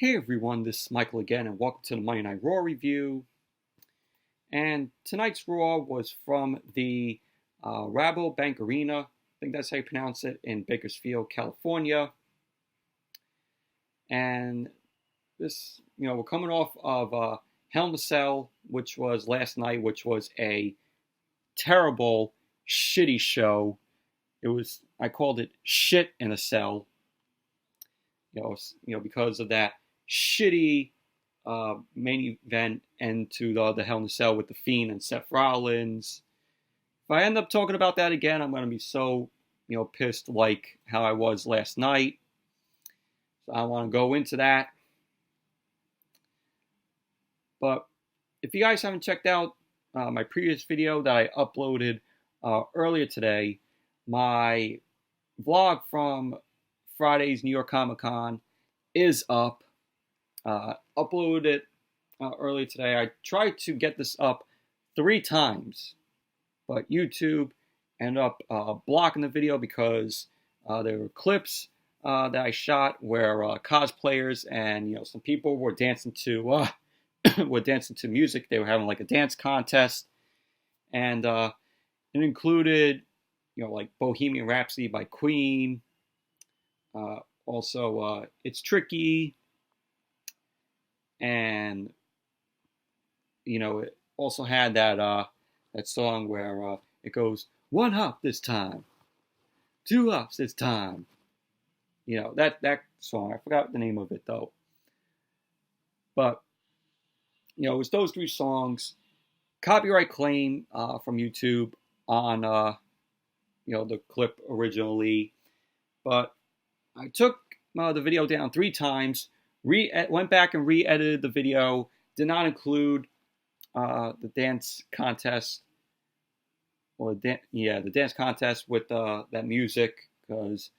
Hey everyone, this is Michael again, and welcome to the Monday Night Raw review. And tonight's Raw was from the Rabobank Arena, I think that's how you pronounce it, in Bakersfield, California. And this, we're coming off of Hell in a Cell, which was last night, which was a terrible, shitty show. I called it Shit in a Cell, because of that shitty main event and to the Hell in a Cell with The Fiend and Seth Rollins. If I end up talking about that again, I'm going to be so, pissed like how I was last night. So I want to go into that. But if you guys haven't checked out my previous video that I uploaded earlier today, my vlog from Friday's New York Comic Con is up. Uploaded it earlier today. I tried to get this up 3 times, but YouTube ended up blocking the video because there were clips that I shot where cosplayers and some people were dancing to music. They were having like a dance contest, and it included like Bohemian Rhapsody by Queen. Also, It's Tricky, and it also had that song where it goes 1 hop this time, 2 hops this time. That song. I forgot the name of it though. But it was those 3 songs. Copyright claim from YouTube on the clip originally, but I took the video down 3 times, went back and re-edited the video, did not include the dance contest, or the dance contest with that music, because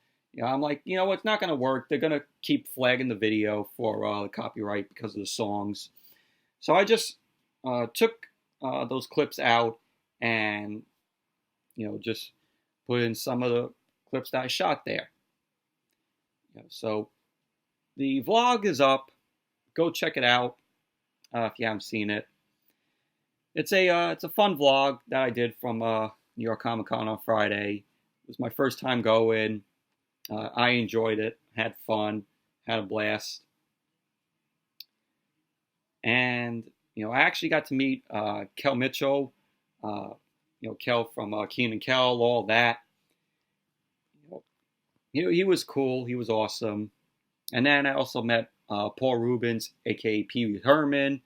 I'm like, it's not going to work. They're going to keep flagging the video for copyright because of the songs. So I just took those clips out and, just put in some of the clips that I shot there. So the vlog is up. Go check it out if you haven't seen it. It's a fun vlog that I did from New York Comic Con on Friday. It was my first time going. I enjoyed it, had fun, had a blast, and I actually got to meet Kel Mitchell. Kel from Keenan Kel, all that. He was cool. He was awesome. And then I also met Paul Rubens, a.k.a. Pee Wee Herman.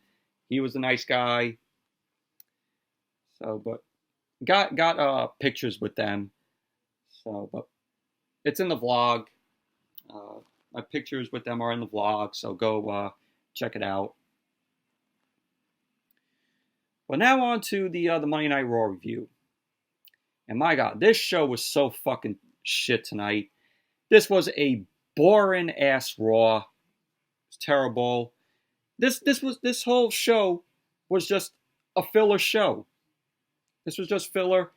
He was a nice guy. So, but got pictures with them. So, but it's in the vlog. My pictures with them are in the vlog. So go check it out. But now on to the Monday Night Raw review. And my God, this show was so fucking shit tonight. This was a boring ass Raw. It's terrible. This whole show was just a filler show. This was just filler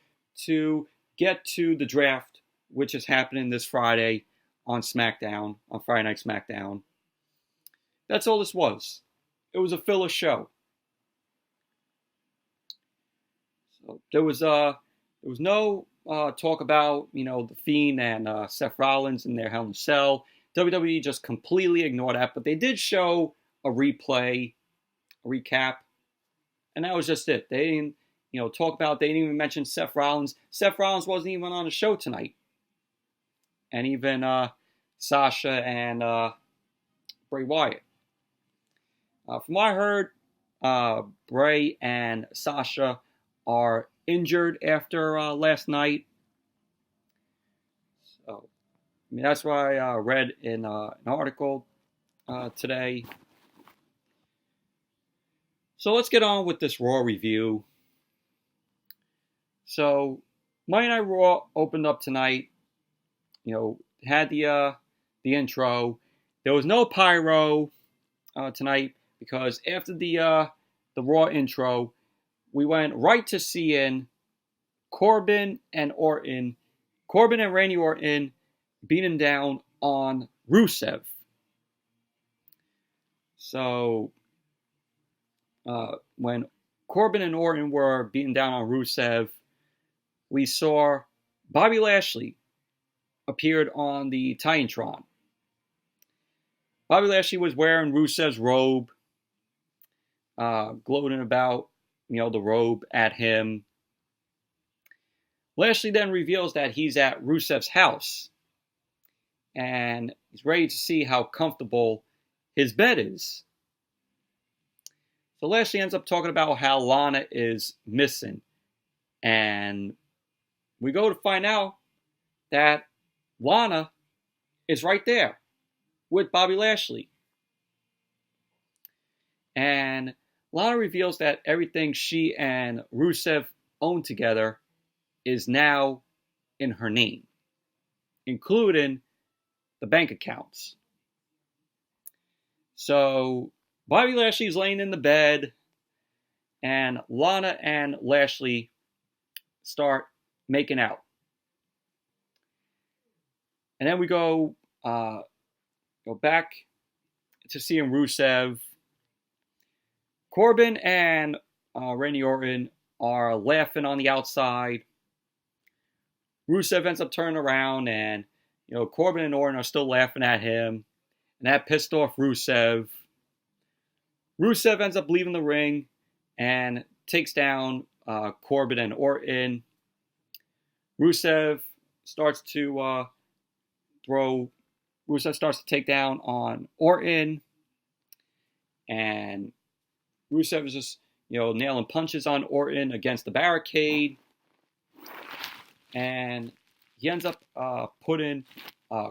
to get to the draft, which is happening this Friday on Smackdown, on Friday Night Smackdown. That's all this was. It was a filler show. So there was no talk about, The Fiend and Seth Rollins in their Hell in a Cell. WWE just completely ignored that, but they did show a recap, and that was just it. They didn't, talk about, they didn't even mention Seth Rollins. Seth Rollins wasn't even on the show tonight. And even Sasha and Bray Wyatt. From what I heard, Bray and Sasha are injured after last night. So, that's what I read in an article today. So let's get on with this Raw review. So, Monday Night Raw opened up tonight. Had the intro. There was no pyro tonight because after the Raw intro, we went right to seeing Corbin and Randy Orton beating down on Rusev. So when Corbin and Orton were beating down on Rusev, we saw Bobby Lashley appeared on the Titantron. Bobby Lashley was wearing Rusev's robe, gloating about, the robe at him. Lashley then reveals that he's at Rusev's house, and he's ready to see how comfortable his bed is. So Lashley ends up talking about how Lana is missing, and we go to find out that Lana is right there with Bobby Lashley. And Lana reveals that everything she and Rusev own together is now in her name, including the bank accounts. So Bobby Lashley's laying in the bed, and Lana and Lashley start making out. And then we go back to seeing Rusev. Corbin and Randy Orton are laughing on the outside. Rusev ends up turning around, and Corbin and Orton are still laughing at him, and that pissed off Rusev. Rusev ends up leaving the ring and takes down Corbin and Orton. Rusev starts to take down on Orton, and Rusev is just nailing punches on Orton against the barricade, and he ends up putting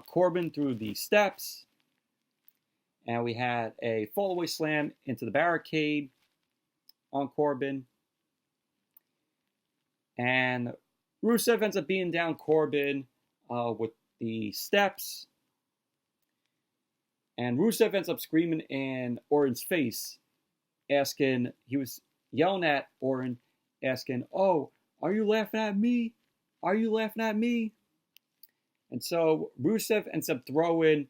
Corbin through the steps, and we had a fallaway slam into the barricade on Corbin, and Rusev ends up beating down Corbin with the steps, and Rusev ends up screaming in Orton's face, he was yelling at Orton, asking, "Oh, are you laughing at me? Are you laughing at me?" And so Rusev ends up throwing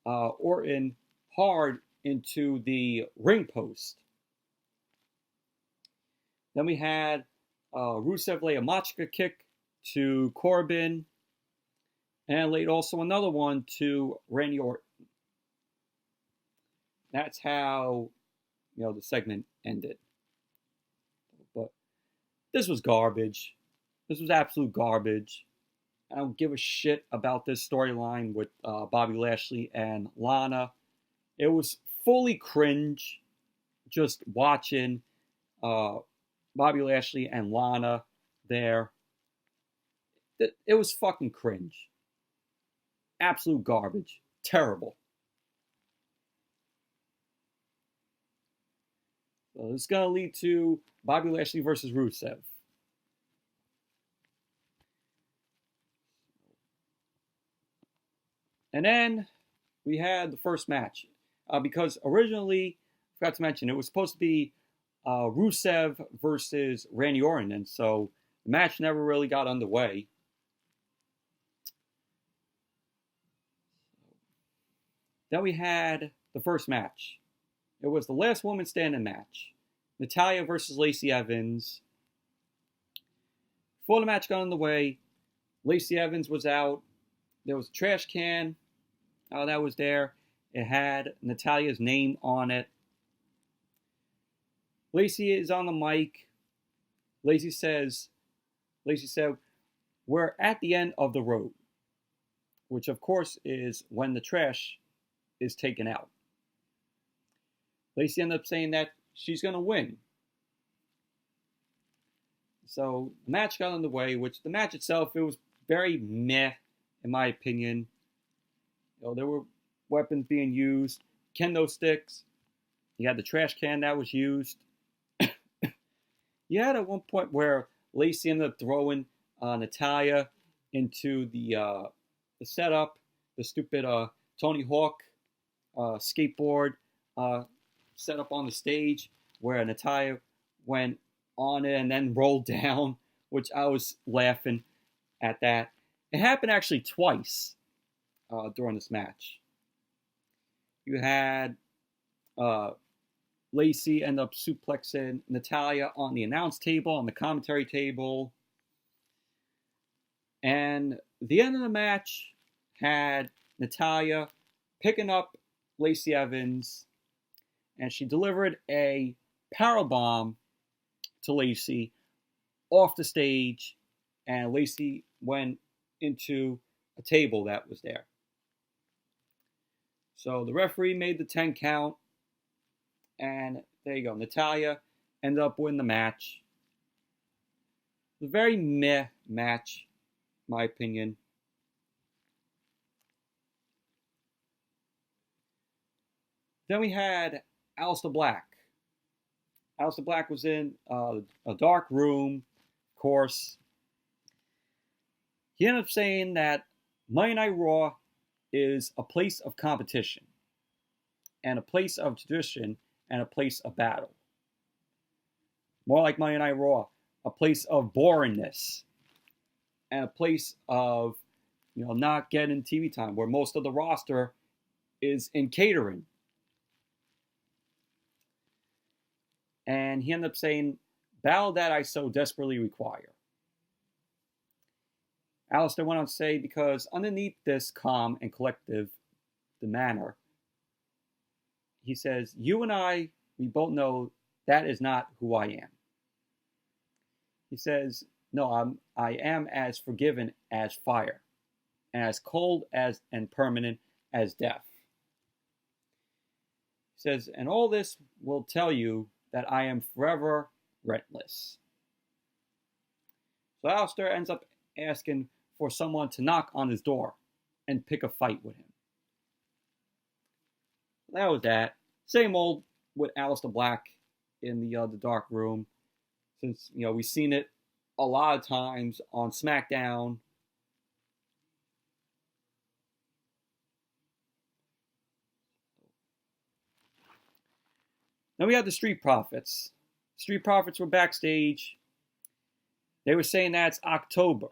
Orton hard into the ring post. Then we had Rusev lay a Machka kick to Corbin, and laid also another one to Randy Orton. That's how the segment ended. But this was garbage. This was absolute garbage. I don't give a shit about this storyline with Bobby Lashley and Lana. It was fully cringe just watching Bobby Lashley and Lana there. It was fucking cringe. Absolute garbage. Terrible. So this is going to lead to Bobby Lashley versus Rusev. And then we had the first match. Because originally, I forgot to mention, it was supposed to be Rusev versus Randy Orton. And so the match never really got underway. Then we had the first match. It was the last woman standing match. Natalya versus Lacey Evans. Before the match got underway, Lacey Evans was out. There was a trash can that was there. It had Natalya's name on it. Lacey is on the mic. Lacey said, "We're at the end of the road," which of course is when the trash is taken out. Lacey ended up saying that she's going to win. So the match got underway, which the match itself, it was very meh, in my opinion. There were weapons being used, kendo sticks. You had the trash can that was used. You had at one point where Lacey ended up throwing Natalya into the setup, the stupid Tony Hawk skateboard set up on the stage, where Natalya went on it and then rolled down, which I was laughing at that. It happened actually twice during this match. You had Lacey ended up suplexing Natalya on the announce table, on the commentary table. And the end of the match had Natalya picking up Lacey Evans, and she delivered a powerbomb to Lacey off the stage, and Lacey went into a table that was there. So the referee made the 10 count, and there you go. Natalya ended up winning the match. It was a very meh match, in my opinion. Then we had Aleister Black. Aleister Black was in a dark room, of course. He ended up saying that Monday Night Raw is a place of competition, and a place of tradition, and a place of battle. More like Monday Night Raw, a place of boringness, and a place of, not getting TV time, where most of the roster is in catering. And he ended up saying, battle that I so desperately require. Aleister went on to say, because underneath this calm and collective demeanor, he says, you and I, we both know that is not who I am. He says, no, I am as forgiving as fire, and as cold as and permanent as death. He says, and all this will tell you that I am forever relentless. So Aleister ends up asking for someone to knock on his door and pick a fight with him. That was that. Same old with Aleister Black in the dark room. Since, we've seen it a lot of times on Smackdown. Then we had the Street Profits. Street Profits were backstage. They were saying that it's October,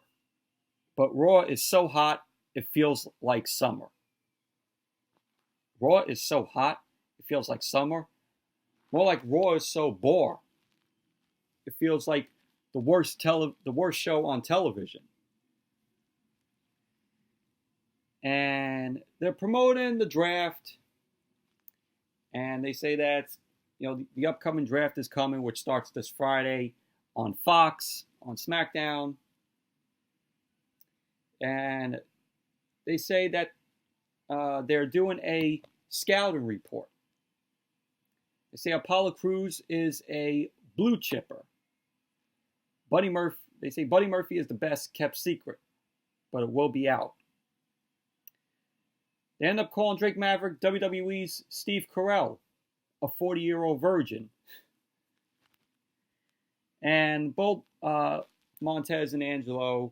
but Raw is so hot, it feels like summer. Raw is so hot, it feels like summer. More like Raw is so bored, it feels like the worst show on television. And they're promoting the draft, and they say that the upcoming draft is coming, which starts this Friday on Fox, on Smackdown. And they say that they're doing a scouting report. They say Apollo Crews is a blue chipper. They say Buddy Murphy is the best kept secret, but it will be out. They end up calling Drake Maverick WWE's Steve Carell, a 40-year-old virgin. And both Montez and Angelo,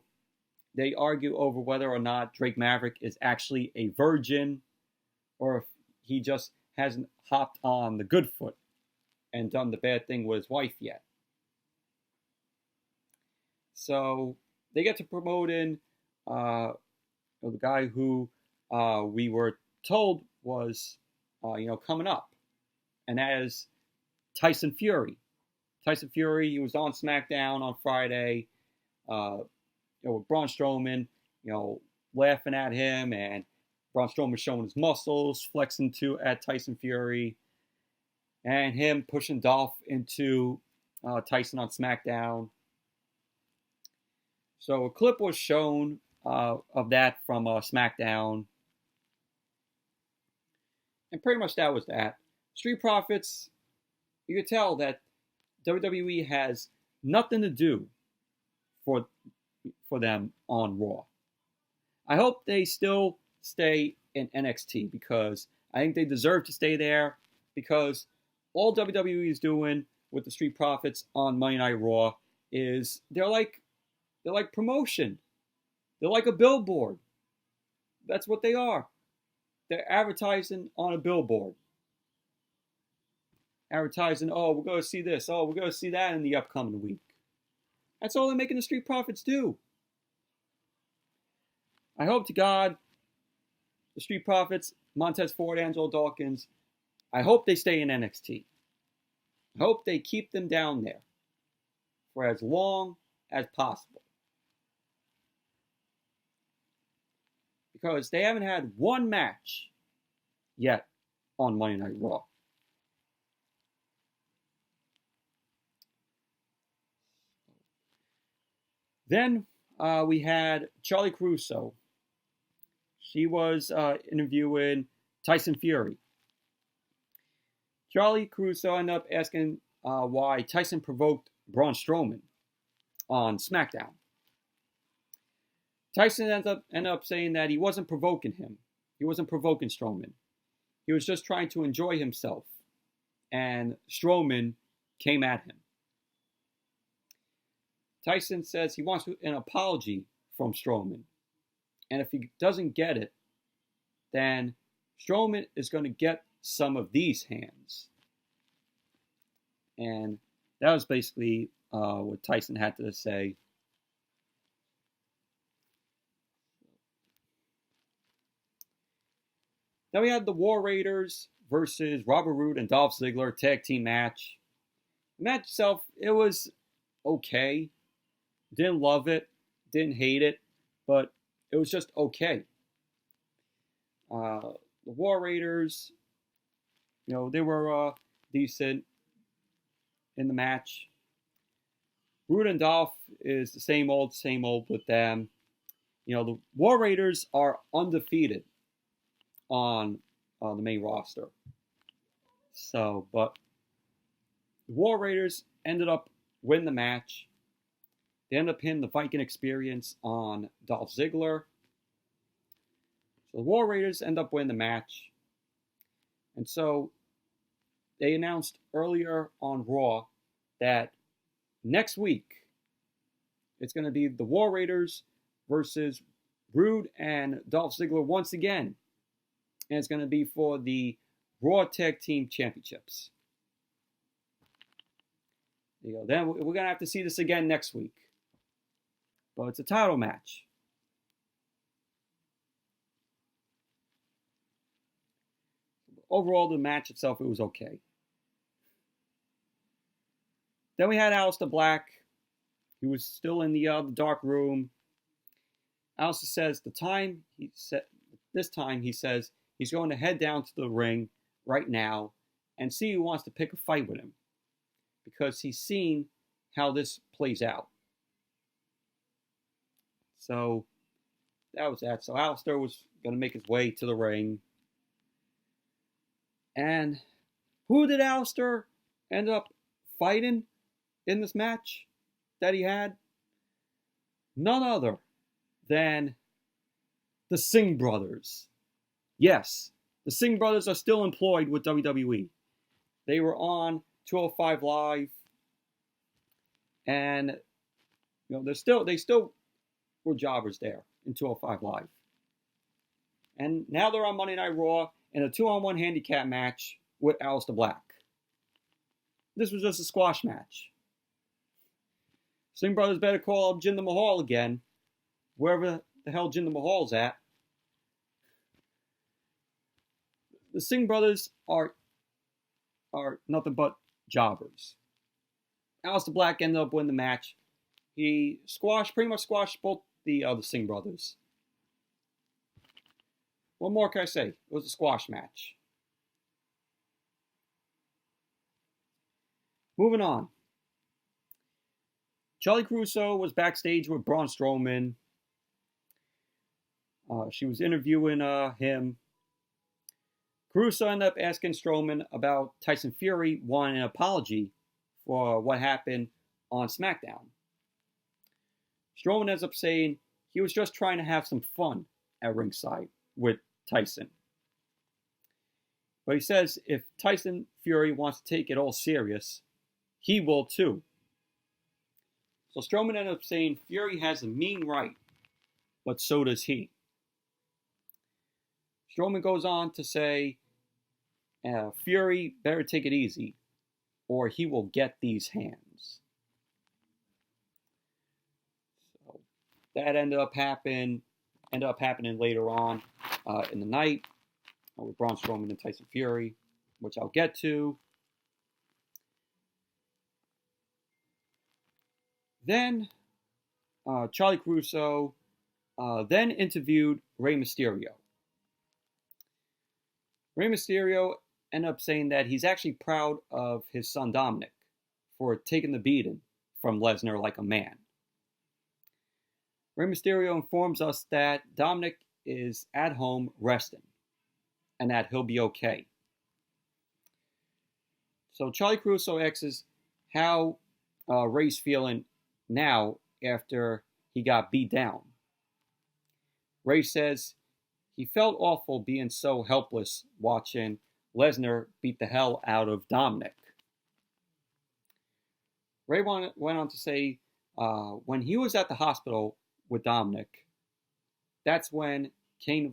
they argue over whether or not Drake Maverick is actually a virgin, or if he just hasn't hopped on the good foot and done the bad thing with his wife yet. So they get to promote in the guy who we were told was coming up, and that is Tyson Fury. Tyson Fury, he was on SmackDown on Friday, with Braun Strowman, laughing at him, and Braun Strowman showing his muscles, flexing at Tyson Fury, and him pushing Dolph into Tyson on SmackDown. So a clip was shown of that from SmackDown, and pretty much that was that. Street Profits, you could tell that WWE has nothing to do for them on Raw. I hope they still stay in NXT, because I think they deserve to stay there, because all WWE is doing with the Street Profits on Monday Night Raw is they're like promotion. They're like a billboard. That's what they are. They're advertising on a billboard. Advertising, oh, we're going to see this. Oh, we're going to see that in the upcoming week. That's all they're making the Street Profits do. I hope to God the Street Profits, Montez Ford, Angelo Dawkins, I hope they stay in NXT. I hope they keep them down there for as long as possible. Because they haven't had one match yet on Monday Night Raw. Then we had Charlie Caruso. She was interviewing Tyson Fury. Charlie Caruso ended up asking why Tyson provoked Braun Strowman on Smackdown. Tyson ended up saying that he wasn't provoking him. He wasn't provoking Strowman. He was just trying to enjoy himself. And Strowman came at him. Tyson says he wants an apology from Strowman. And if he doesn't get it, then Strowman is going to get some of these hands. And that was basically what Tyson had to say. Then we had the War Raiders versus Robert Roode and Dolph Ziggler tag team match. The match itself, it was okay. Didn't love it, didn't hate it, but it was just okay. The War Raiders, they were decent in the match. Roode and Dolph is the same old with them. The War Raiders are undefeated on the main roster. But the War Raiders ended up winning the match. They ended up hitting the Viking Experience on Dolph Ziggler. So the War Raiders end up winning the match. And so they announced earlier on Raw that next week it's going to be the War Raiders versus Roode and Dolph Ziggler once again. And it's going to be for the Raw Tag Team Championships. There you go. Then we're going to have to see this again next week. But it's a title match. Overall, the match itself, it was okay. Then we had Aleister Black. He was still in the dark room. Aleister says this time he says he's going to head down to the ring right now and see who wants to pick a fight with him. Because he's seen how this plays out. So that was that. So Aleister was going to make his way to the ring. And who did Aleister end up fighting in this match that he had? None other than the Singh brothers. Yes, the Singh brothers are still employed with WWE. They were on 205 Live. And they still were jobbers there in 205 Live. And now they're on Monday Night Raw in a 2-on-1 handicap match with Aleister Black. This was just a squash match. Singh brothers better call up Jinder Mahal again, wherever the hell Jinder Mahal's at. The Singh brothers are nothing but jobbers. Aleister Black ended up winning the match. He pretty much squashed both the Singh brothers. What more can I say? It was a squash match. Moving on. Charlie Caruso was backstage with Braun Strowman. She was interviewing him. Caruso ended up asking Strowman about Tyson Fury wanting an apology for what happened on Smackdown. Strowman ends up saying he was just trying to have some fun at ringside with Tyson. But he says if Tyson Fury wants to take it all serious, he will too. So Strowman ended up saying Fury has a mean right, but so does he. Strowman goes on to say Fury better take it easy or he will get these hands. So that ended up happening later on in the night with Braun Strowman and Tyson Fury. which I'll get to. Then Charlie Caruso then interviewed Rey Mysterio. Rey Mysterio ended up saying that he's actually proud of his son Dominic for taking the beating from Lesnar like a man. Rey Mysterio informs us that Dominic is at home resting and that he'll be okay. So Charlie Caruso asks how Rey's feeling now after he got beat down. Rey says he felt awful being so helpless watching Lesnar beat the hell out of Dominic. Rey went on to say when he was at the hospital with Dominic, that's when Cain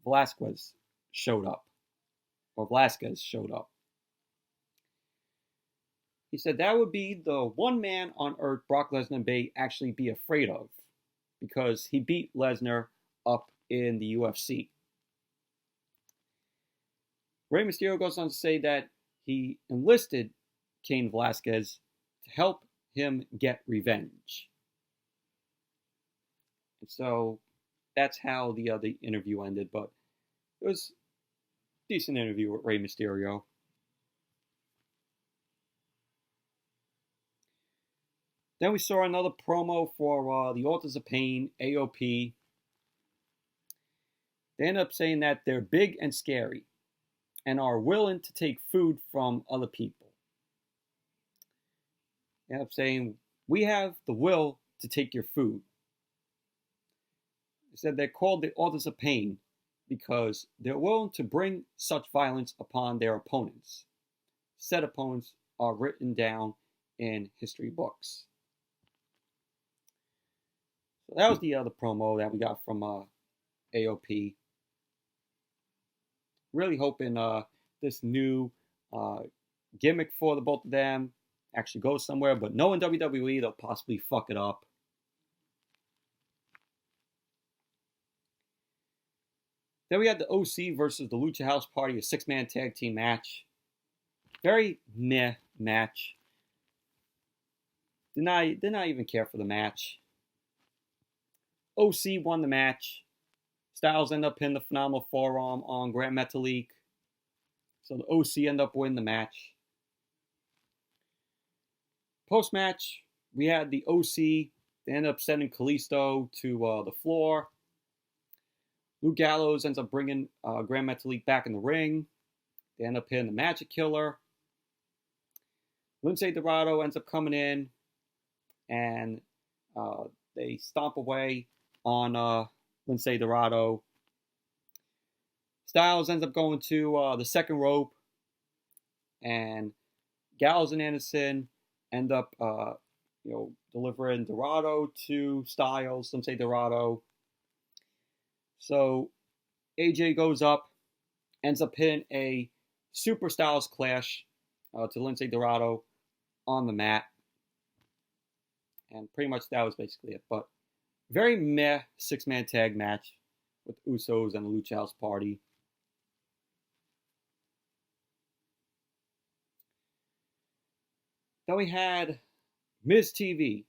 Velasquez showed up. He said that would be the one man on earth Brock Lesnar may actually be afraid of, because he beat Lesnar up in the UFC. Rey Mysterio goes on to say that he enlisted Cain Velasquez to help him get revenge. And so that's how the interview ended, but it was a decent interview with Rey Mysterio. Then we saw another promo for the Authors of Pain, AOP. They end up saying that they're big and scary and are willing to take food from other people. They end up saying, we have the will to take your food. They said they're called the Authors of Pain because they're willing to bring such violence upon their opponents. Said opponents are written down in history books. So that was the other promo that we got from AOP. Really hoping this new gimmick for the both of them actually goes somewhere, but knowing WWE, they'll possibly fuck it up. Then we had the OC versus the Lucha House Party, a 6-man tag team match. Very meh match. Did not even care for the match. OC won the match. Styles ended up pinning the Phenomenal Forearm on Grand Metalik. So the OC ended up winning the match. Post-match, we had the OC. They ended up sending Kalisto to the floor. Luke Gallows ends up bringing Grand Metalik back in the ring. They end up hitting the Magic Killer. Lince Dorado ends up coming in, and they stomp away on Lince Dorado. Styles ends up going to the second rope, and Gallows and Anderson end up delivering Dorado to Styles, Lince Dorado. So AJ goes up, ends up hitting a Super Styles Clash to Lince Dorado on the mat. And pretty much that was basically it. But very meh 6-man tag match with Usos and the Lucha House Party. Then we had Miz TV.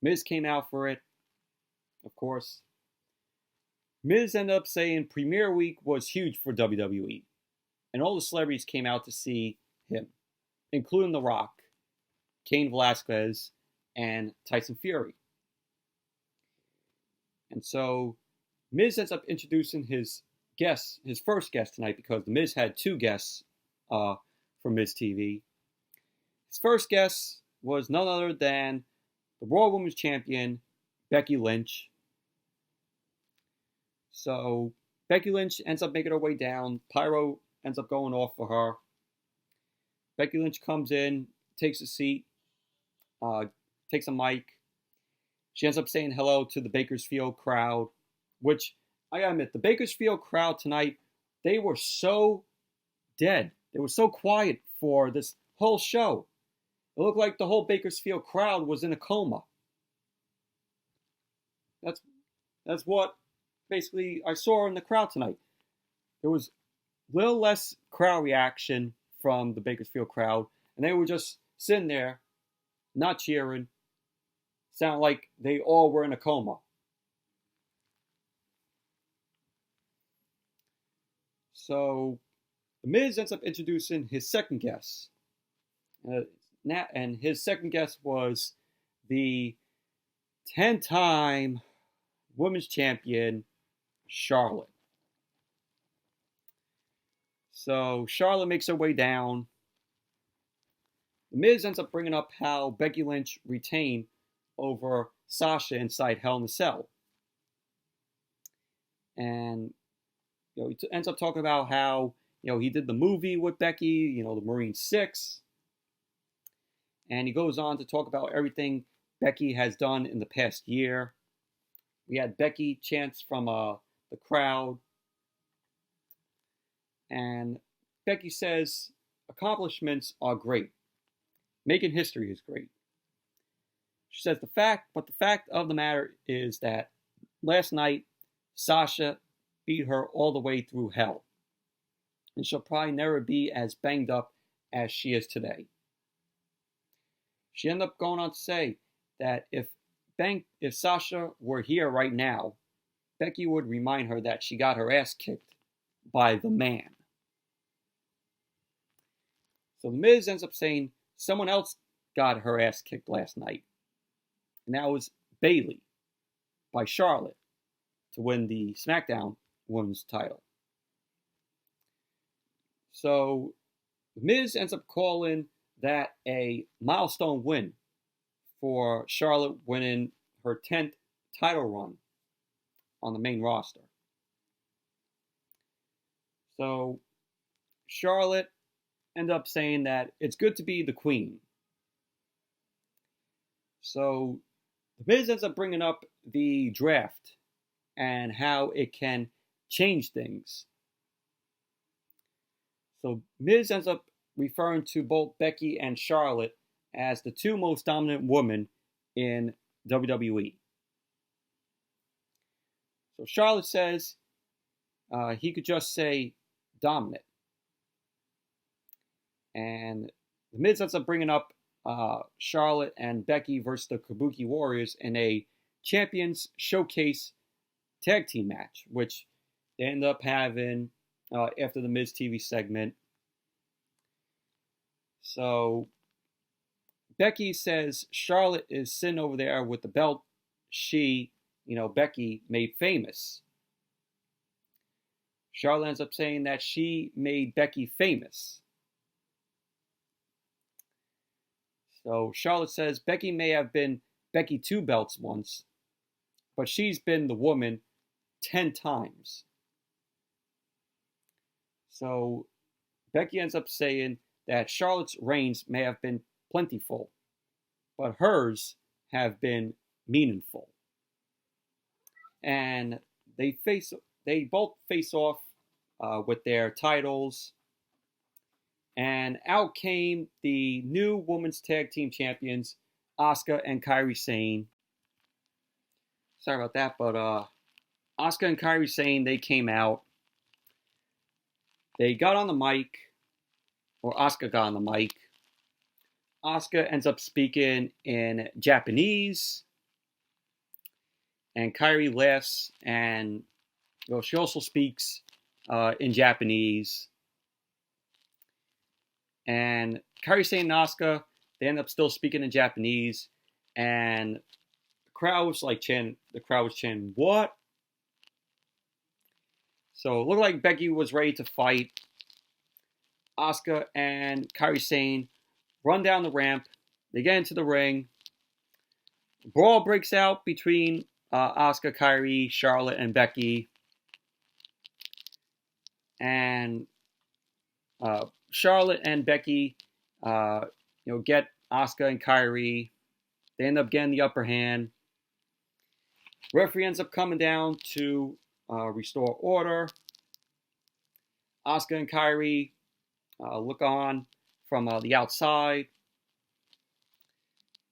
Miz came out for it, of course. Miz ended up saying Premiere Week was huge for WWE. And all the celebrities came out to see him, including The Rock, Cain Velasquez, and Tyson Fury. And so Miz ends up introducing his first guest tonight, because The Miz had 2 guests for Miz TV. His first guest was none other than the Raw Women's Champion, Becky Lynch. So Becky Lynch ends up making her way down. Pyro ends up going off for her. Becky Lynch comes in, takes a seat, takes a mic. She ends up saying hello to the Bakersfield crowd, which I gotta admit, the Bakersfield crowd tonight, they were so dead. They were so quiet for this whole show. It looked like the whole Bakersfield crowd was in a coma. That's what basically I saw in the crowd tonight. There was little less crowd reaction from the Bakersfield crowd, and they were just sitting there, not cheering, sound like they all were in a coma. So The Miz ends up introducing his second guest. And his second guest was the 10-time women's champion, Charlotte. So Charlotte makes her way down. The Miz ends up bringing up how Becky Lynch retained over Sasha inside Hell in a Cell. And he ends up talking about how he did the movie with Becky, the Marine 6. And he goes on to talk about everything Becky has done in the past year. We had Becky chants from the crowd. And Becky says, accomplishments are great. Making history is great. She says, the fact of the matter is that last night, Sasha beat her all the way through hell. And she'll probably never be as banged up as she is today. She ended up going on to say that if Sasha were here right now, Becky would remind her that she got her ass kicked by the man. So The Miz ends up saying someone else got her ass kicked last night. And that was Bayley by Charlotte to win the Smackdown Women's title. So The Miz ends up calling that a milestone win for Charlotte winning her 10th title run on the main roster. So Charlotte ended up saying that it's good to be the queen. So The Miz ends up bringing up the draft and how it can change things. So Miz ends up referring to both Becky and Charlotte as the two most dominant women in WWE. So Charlotte says he could just say dominant. And The Miz ends up bringing up Charlotte and Becky versus the Kabuki Warriors in a Champions Showcase tag team match, which they end up having after the Miz TV segment. So Becky says Charlotte is sitting over there with the belt she, Becky made famous. Charlotte ends up saying that she made Becky famous. So Charlotte says Becky may have been Becky 2 belts once, but she's been the woman 10 times. So Becky ends up saying that Charlotte's reigns may have been plentiful, but hers have been meaningful. And they both face off with their titles. And out came the new women's tag team champions, Asuka and Kairi Sane. Sorry about that, but Asuka and Kairi Sane, they came out. They got on the mic, or Asuka got on the mic. Asuka ends up speaking in Japanese, and Kairi laughs, and she also speaks in Japanese. And Kairi Sane and Asuka, they end up still speaking in Japanese, and the crowd was chanting, "What?" So it looked like Becky was ready to fight. Asuka and Kairi Sane run down the ramp. They get into the ring. A brawl breaks out between Asuka, Kairi, Charlotte, and Becky. And Charlotte and Becky, get Asuka and Kairi. They end up getting the upper hand. Referee ends up coming down to restore order. Asuka and Kairi look on from the outside.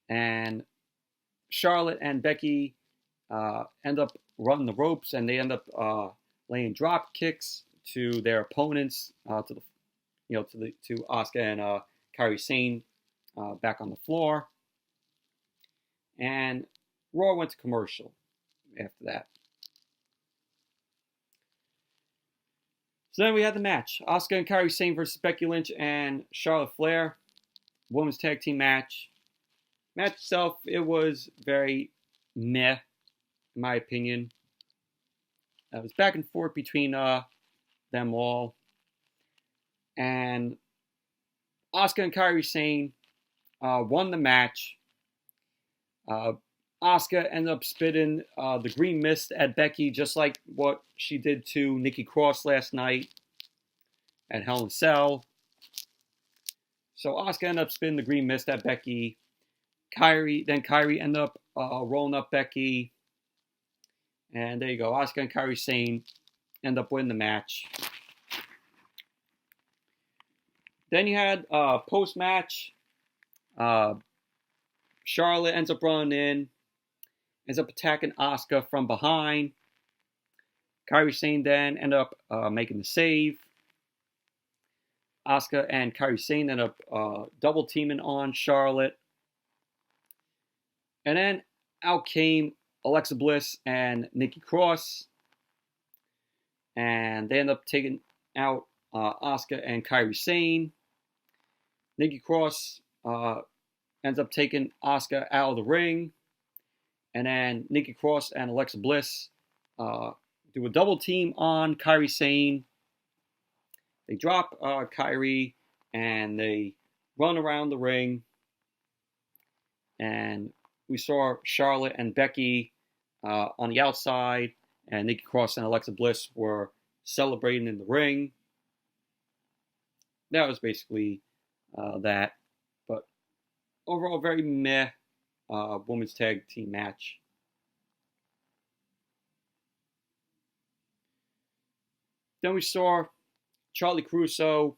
And Charlotte and Becky end up running the ropes, and they end up laying drop kicks to their opponents, to Asuka and Kairi Sane back on the floor. And Raw went to commercial after that. So then we had the match. Asuka and Kairi Sane versus Becky Lynch and Charlotte Flair. Women's tag team match. Match itself, it was very meh, in my opinion. It was back and forth between them all. And Asuka and Kairi Sane won the match. Asuka ended up spitting the green mist at Becky, just like what she did to Nikki Cross last night at Hell in a Cell. So Asuka ended up spitting the green mist at Becky. Kairi ended up rolling up Becky. And there you go. Asuka and Kairi Sane end up winning the match. Then you had post-match. Charlotte ends up running in. Ends up attacking Asuka from behind. Kairi Sane then end up making the save. Asuka and Kairi Sane end up double teaming on Charlotte. And then out came Alexa Bliss and Nikki Cross. And they end up taking out Asuka and Kairi Sane. Nikki Cross ends up taking Asuka out of the ring. And then Nikki Cross and Alexa Bliss do a double team on Kairi Sane. They drop Kairi and they run around the ring. And we saw Charlotte and Becky on the outside. And Nikki Cross and Alexa Bliss were celebrating in the ring. That was basically that. But overall, very meh women's tag team match. Then we saw Charlie Caruso.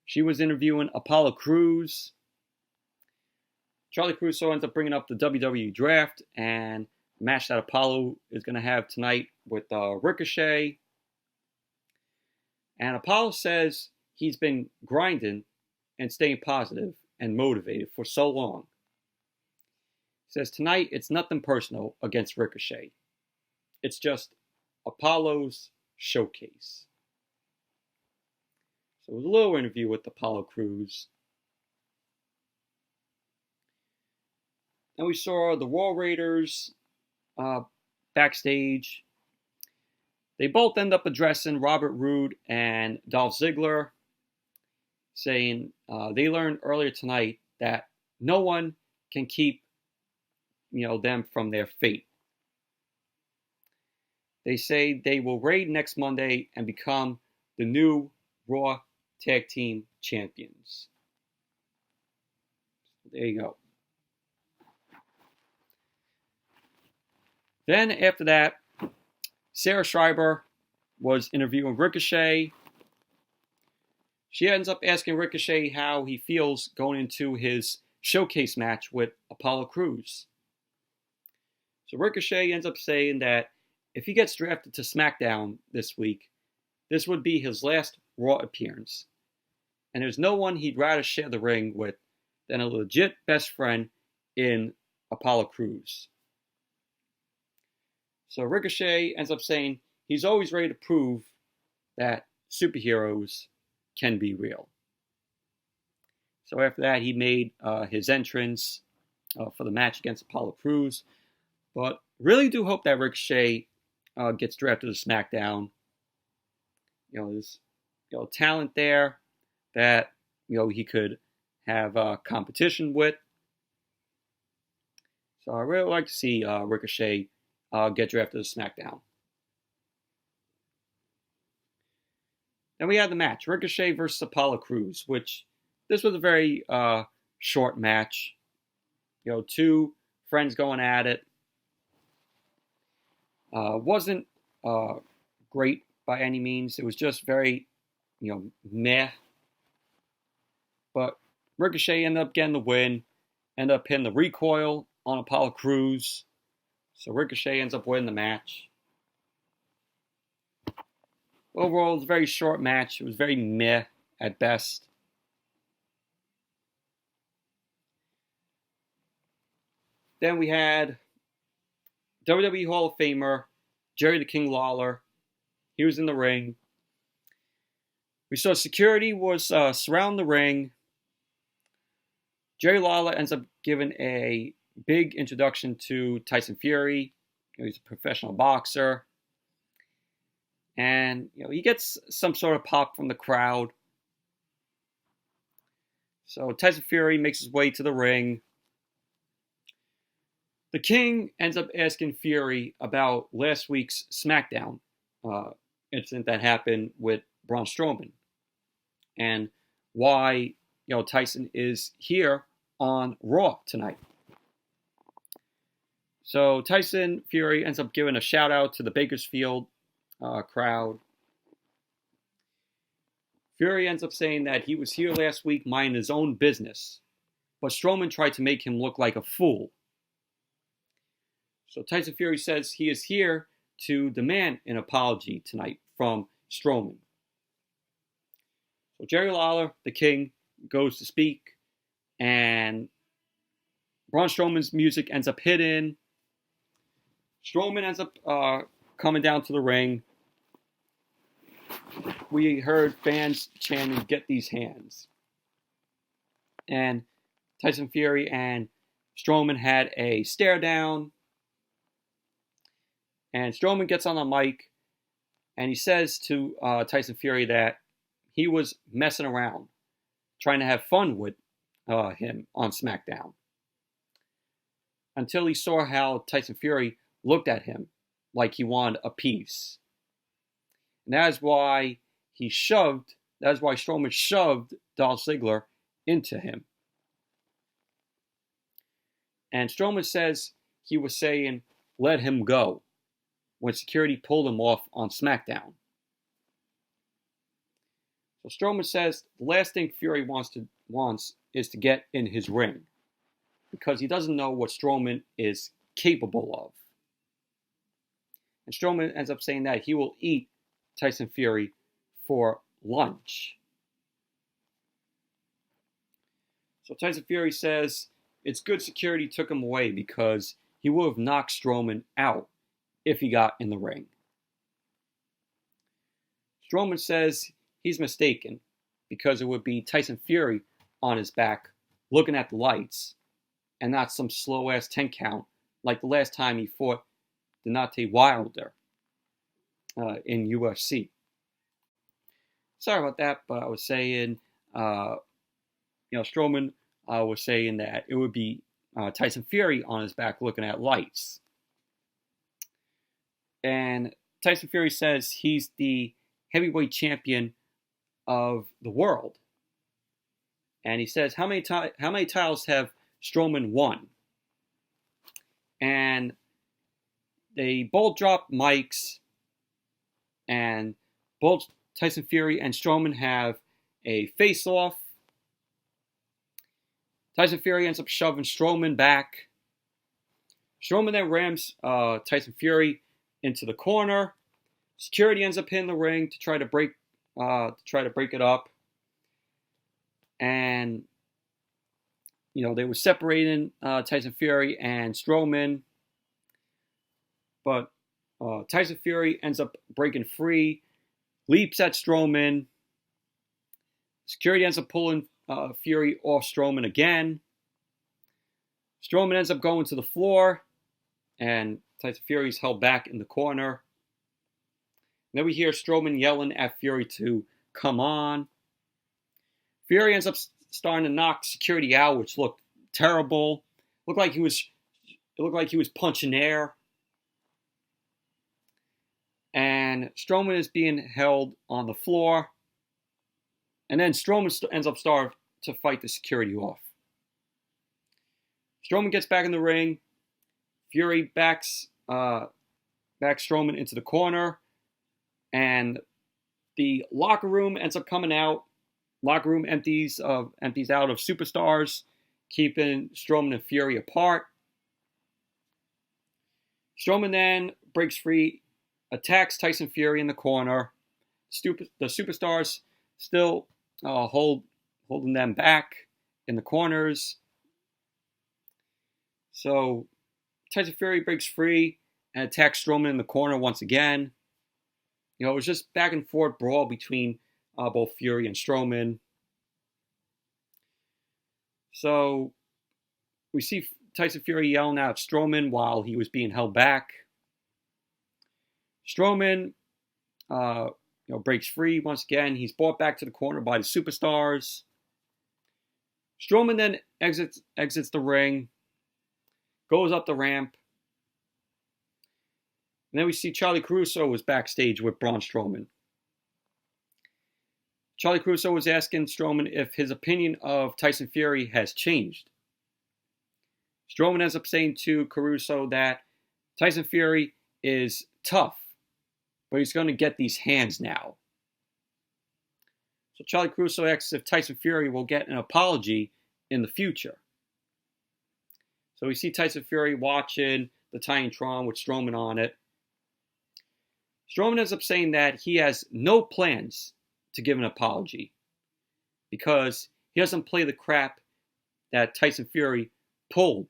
She was interviewing Apollo Crews. Charlie Caruso ends up bringing up the WWE Draft and the match that Apollo is going to have tonight with Ricochet. And Apollo says he's been grinding and staying positive and motivated for so long. He says tonight it's nothing personal against Ricochet. It's just Apollo's showcase. So it was a little interview with Apollo Crews. And we saw the War Raiders backstage. They both end up addressing Robert Roode and Dolph Ziggler, saying they learned earlier tonight that no one can keep them from their fate. They say they will raid next Monday and become the new Raw Tag Team Champions. There you go. Then after that, Sarah Schreiber was interviewing Ricochet. She ends up asking Ricochet how he feels going into his showcase match with Apollo Crews. So Ricochet ends up saying that if he gets drafted to Smackdown this week, this would be his last Raw appearance. And there's no one he'd rather share the ring with than a legit best friend in Apollo Crews. So Ricochet ends up saying he's always ready to prove that superheroes can be real. So after that, he made his entrance for the match against Apollo Crews. But really do hope that Ricochet gets drafted to SmackDown. There's talent there that he could have competition with. So I really like to see Ricochet get drafted to SmackDown. Then we had the match, Ricochet versus Apollo Crews, which this was a very short match. Two friends going at it. Wasn't great by any means. It was just very, meh. But Ricochet ended up getting the win. Ended up hitting the recoil on Apollo Crews. So Ricochet ends up winning the match. overall, it was a very short match. It was very meh at best. Then we had WWE Hall of Famer Jerry the King Lawler. He was in the ring. We saw security was surrounding the ring. Jerry Lawler ends up giving a big introduction to Tyson Fury. He's a professional boxer. And he gets some sort of pop from the crowd. So Tyson Fury makes his way to the ring. The King ends up asking Fury about last week's Smackdown incident that happened with Braun Strowman and why Tyson is here on Raw tonight. So Tyson Fury ends up giving a shout out to the Bakersfield crowd. Fury ends up saying that he was here last week minding his own business, but Strowman tried to make him look like a fool. So Tyson Fury says he is here to demand an apology tonight from Strowman. So Jerry Lawler, the King, goes to speak, and Braun Strowman's music ends up hitting. Strowman ends up coming down to the ring. We heard fans chanting, "Get these hands." And Tyson Fury and Strowman had a stare down. And Strowman gets on the mic and he says to Tyson Fury that he was messing around, trying to have fun with him on SmackDown. Until he saw how Tyson Fury looked at him like he wanted a piece. And that is why Strowman shoved Dolph Ziggler into him. And Strowman says he was saying, "Let him go," when security pulled him off on SmackDown. So Strowman says the last thing Fury wants is to get in his ring, because he doesn't know what Strowman is capable of. And Strowman ends up saying that he will eat Tyson Fury for lunch. So Tyson Fury says it's good security took him away because he would have knocked Strowman out if he got in the ring. Strowman says he's mistaken because it would be Tyson Fury on his back looking at the lights and not some slow-ass 10 count like the last time he fought Deontay Wilder in UFC. Sorry about that, but I was saying, Strowman was saying that it would be Tyson Fury on his back looking at lights. And Tyson Fury says he's the heavyweight champion of the world. And he says, how many titles have Strowman won? And they both drop mics, and both Tyson Fury and Strowman have a face-off. Tyson Fury ends up shoving Strowman back. Strowman then rams Tyson Fury into the corner. Security ends up hitting the ring to try to break it up. And they were separating Tyson Fury and Strowman, but Tyson Fury ends up breaking free, leaps at Strowman. Security ends up pulling Fury off Strowman again. Strowman ends up going to the floor, and Tyson Fury is held back in the corner. And then we hear Strowman yelling at Fury to come on. Fury ends up starting to knock security out, which looked terrible. It looked like he was punching air. And Strowman is being held on the floor. And then Strowman ends up starting to fight the security off. Strowman gets back in the ring. Fury backs Strowman into the corner. And the locker room ends up coming out. Locker room empties out of superstars, keeping Strowman and Fury apart. Strowman then breaks free, attacks Tyson Fury in the corner, the superstars still holding them back in the corners. So Tyson Fury breaks free and attacks Strowman in the corner once again. It was just back and forth brawl between both Fury and Strowman. So we see Tyson Fury yelling out at Strowman while he was being held back. Strowman breaks free once again. He's brought back to the corner by the superstars. Strowman then exits the ring, goes up the ramp. And then we see Charlie Caruso was backstage with Braun Strowman. Charlie Caruso was asking Strowman if his opinion of Tyson Fury has changed. Strowman ends up saying to Caruso that Tyson Fury is tough, but he's going to get these hands now. So Charlie Caruso asks if Tyson Fury will get an apology in the future. So we see Tyson Fury watching the Titantron with Strowman on it. Strowman ends up saying that he has no plans to give an apology because he doesn't play the crap that Tyson Fury pulled.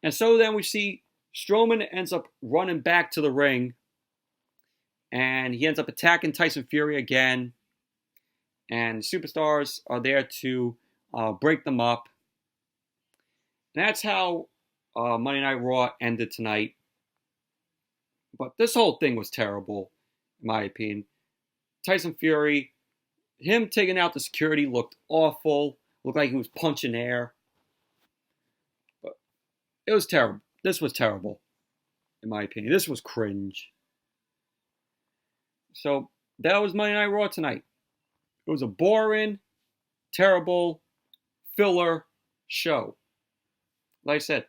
And so then we see Strowman ends up running back to the ring and he ends up attacking Tyson Fury again. And the superstars are there to break them up. And that's how Monday Night Raw ended tonight. But this whole thing was terrible, in my opinion. Tyson Fury, him taking out the security looked awful. Looked like he was punching air. But it was terrible. This was terrible, in my opinion. This was cringe. So that was Monday Night Raw tonight. It was a boring, terrible, filler show. Like I said,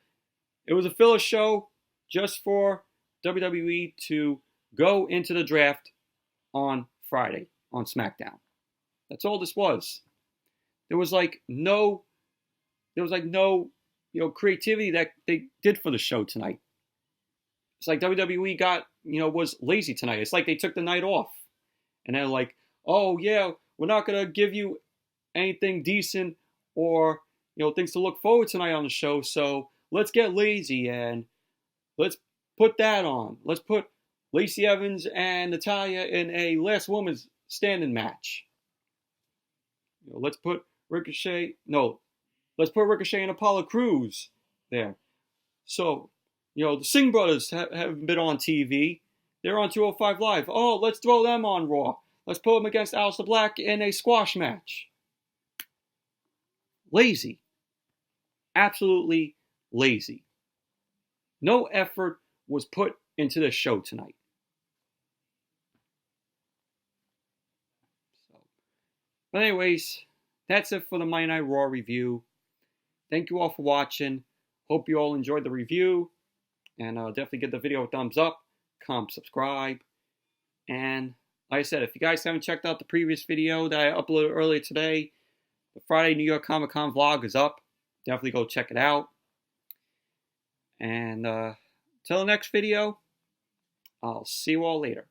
it was a filler show just for WWE to go into the draft on Friday on Smackdown. That's all this was. There was no creativity that they did for the show tonight. It's like WWE was lazy tonight. It's like they took the night off. And they're like, oh yeah, we're not going to give you anything decent or, things to look forward to tonight on the show. So let's get lazy and let's put that on. Let's put Lacey Evans and Natalya in a last woman's standing match. Let's put Ricochet and Apollo Crews there. So, the Singh brothers haven't been on TV. They're on 205 Live. Oh, let's throw them on Raw. Let's put them against Aleister Black in a squash match. Lazy. Absolutely lazy. No effort was put into the show tonight. But anyways, that's it for the Monday Night Raw review. Thank you all for watching. Hope you all enjoyed the review. And definitely give the video a thumbs up. Comment, subscribe. And like I said, if you guys haven't checked out the previous video that I uploaded earlier today, the Friday New York Comic Con vlog is up. Definitely go check it out. And till the next video, I'll see you all later.